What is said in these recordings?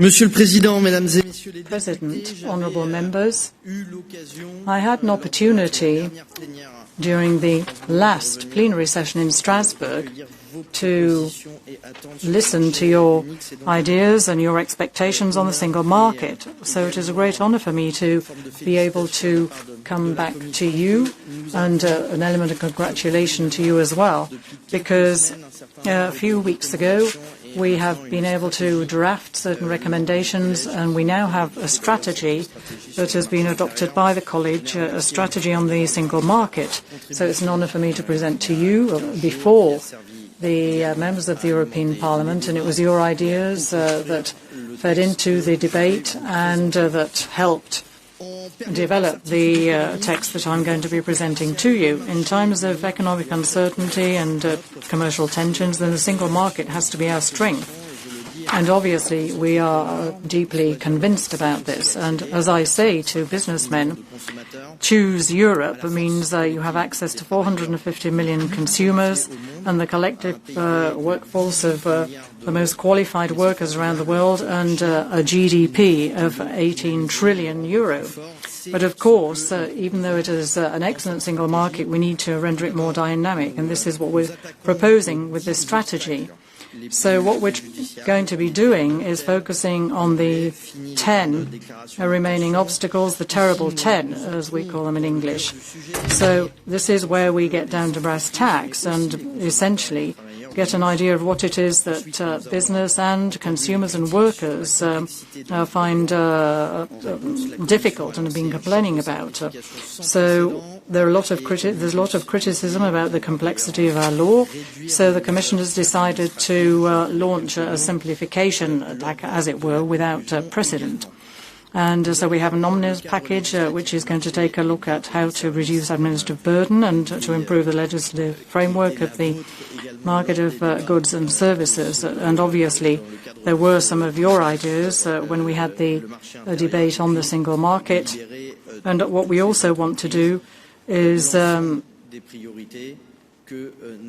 Monsieur le Président, Mesdames et Messieurs les President, honourable members, I had an opportunity during the last plenary session in Strasbourg to listen to your ideas and your expectations on the single market. So it is a great honour for me to be able to come back to you, and an element of congratulation to you as well, because a few weeks ago we have been able to draft certain recommendations, and we now have a strategy that has been adopted by the College, a strategy on the single market. So it's an honour for me to present to you before the members of the European Parliament, and it was your ideas that fed into the debate and that helped develop the text that I'm going to be presenting to you. In times of economic uncertainty and commercial tensions, then the single market has to be our strength. And obviously, we are deeply convinced about this. And as I say to businessmen, choose Europe means you have access to 450 million consumers and the collective workforce of the most qualified workers around the world, and a GDP of 18 trillion euro. But of course, even though it is an excellent single market, we need to render it more dynamic, and this is what we're proposing with this strategy. So what we're going to be doing is focusing on the 10 remaining obstacles, the terrible 10, as we call them in English. So this is where we get down to brass tacks and essentially get an idea of what it is that business and consumers and workers find difficult and have been complaining about. So there's a lot of criticism about the complexity of our law. So the Commission has decided to launch a simplification attack, as it were, without precedent. And so we have an omnibus package which is going to take a look at how to reduce administrative burden and to improve the legislative framework of the market of goods and services. And obviously there were some of your ideas when we had the debate on the single market. And what we also want to do is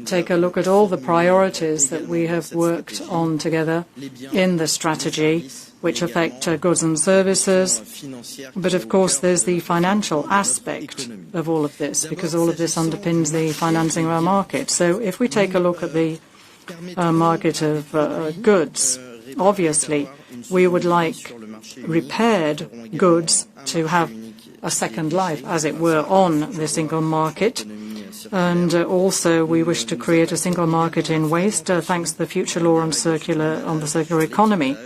take a look at all the priorities that we have worked on together in the strategy, which affect goods and services. But of course there's the financial aspect of all of this, because all of this underpins the financing of our market. So if we take a look at the market of goods, obviously we would like repaired goods to have a second life, as it were, on the single market. And also we wish to create a single market in waste, thanks to the future law on the circular economy.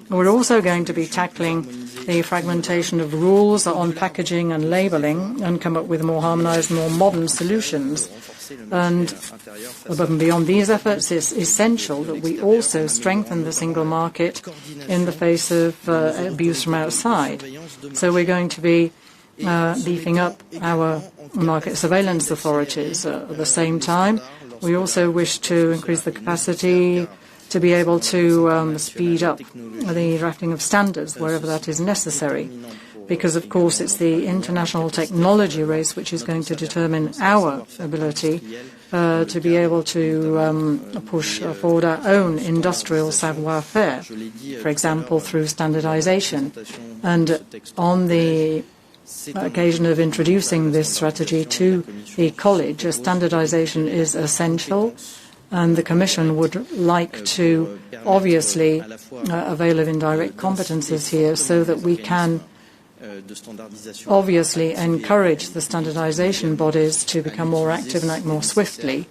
We're also going to be tackling the fragmentation of rules on packaging and labelling and come up with more harmonised, more modern solutions. And above and beyond these efforts, it's essential that we also strengthen the single market in the face of abuse from outside. So we're going to be beefing up our market surveillance authorities. At the same time, we also wish to increase the capacity to be able to speed up the drafting of standards wherever that is necessary, because of course it's the international technology race which is going to determine our ability to be able to push forward our own industrial savoir-faire, for example through standardization. And on the occasion of introducing this strategy to the College, standardization is essential. And the Commission would like to obviously avail of indirect competences here so that we can obviously encourage the standardization bodies to become more active and act more swiftly.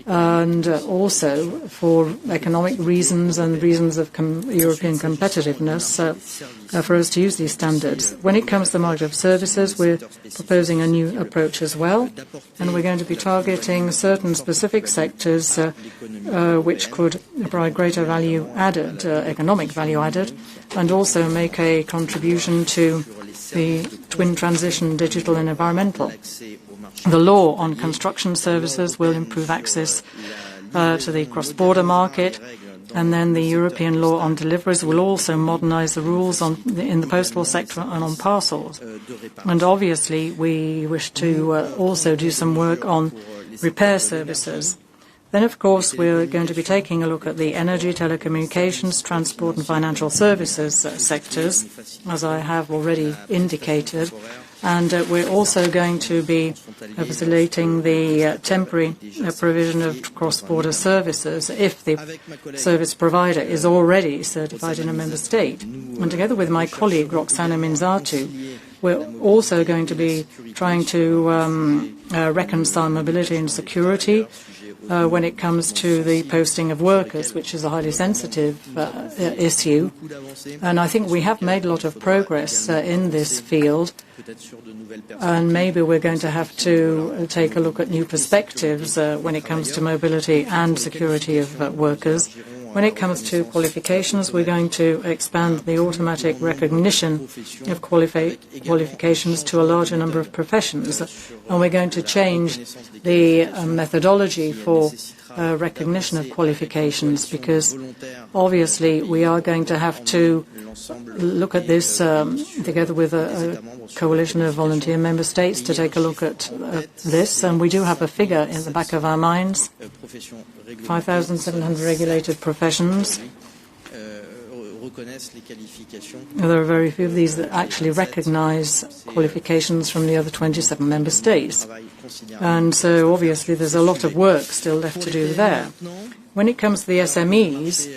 And also for economic reasons and reasons of European competitiveness for us to use these standards. When it comes to the market of services, we're proposing a new approach as well, and we're going to be targeting certain specific sectors which could provide greater value added, economic value added, and also make a contribution to the twin transition, digital and environmental. The law on construction services will improve access to the cross-border market, and then the European law on deliveries will also modernise the rules in the postal sector and on parcels. And obviously we wish to also do some work on repair services. Then, of course, we're going to be taking a look at the energy, telecommunications, transport and financial services sectors, as I have already indicated. And we're also going to be facilitating the temporary provision of cross-border services if the service provider is already certified in a member state. And together with my colleague, Roxana Minzatu, we're also going to be trying to reconcile mobility and security when it comes to the posting of workers, which is a highly sensitive issue. And I think we have made a lot of progress in this field. And maybe we're going to have to take a look at new perspectives when it comes to mobility and security of workers. When it comes to qualifications, we're going to expand the automatic recognition of qualifications to a larger number of professions. And we're going to change the methodology for recognition of qualifications, because obviously we are going to have to look at this together with a coalition of volunteer member states to take a look at this. And we do have a figure in the back of our minds, 5,700 regulated professions. There are very few of these that actually recognize qualifications from the other 27 member states. And so obviously there's a lot of work still left to do there. When it comes to the SMEs,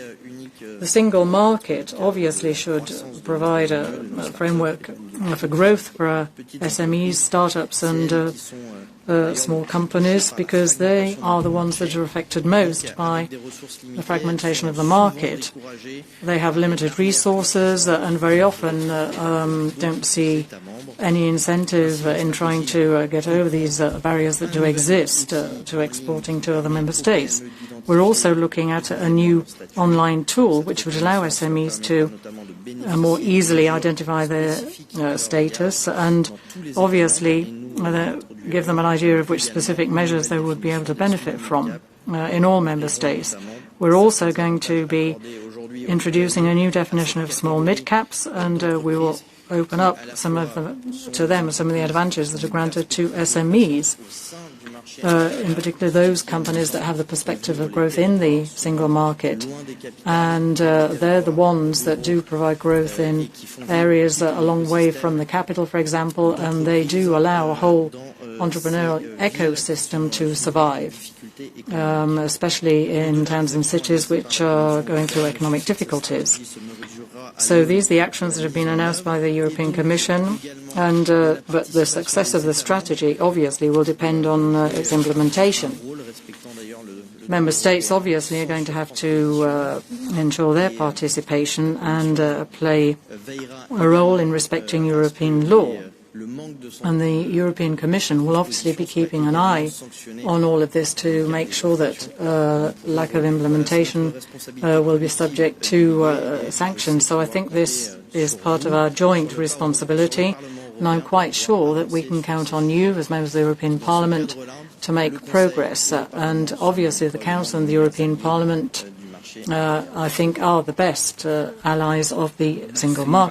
the single market obviously should provide a framework for growth for SMEs, startups and small companies, because they are the ones that are affected most by the fragmentation of the market. They have limited resources and very often don't see any incentive in trying to get over these barriers that do exist to exporting to other member states. We're also looking at a new online tool which would allow SMEs to more easily identify their status and obviously give them an idea of which specific measures they would be able to benefit from in all member states. We're also going to be introducing a new definition of small mid-caps, and we will open up some of the advantages that are granted to SMEs, in particular those companies that have the perspective of growth in the single market. And they're the ones that do provide growth in areas a long way from the capital, for example, and they do allow a whole entrepreneurial ecosystem to survive, especially in towns and cities which are going through economic difficulties. So these are the actions that have been announced by the European Commission, and but the success of the strategy obviously will depend on its implementation. Member states obviously are going to have to ensure their participation and play a role in respecting European law. And the European Commission will obviously be keeping an eye on all of this to make sure that lack of implementation will be subject to sanctions. So I think this is part of our joint responsibility, and I'm quite sure that we can count on you as members of the European Parliament to make progress. And obviously the Council and the European Parliament I think are the best allies of the single market.